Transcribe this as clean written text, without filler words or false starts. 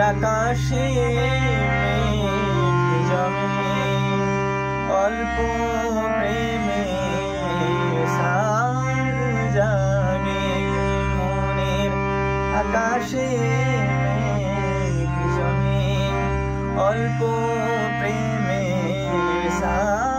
আকাশে মেঘ জমে অল্প প্রেমে সার জাগে মনের আকাশে মেঘ জমে অল্প প্রেমে সার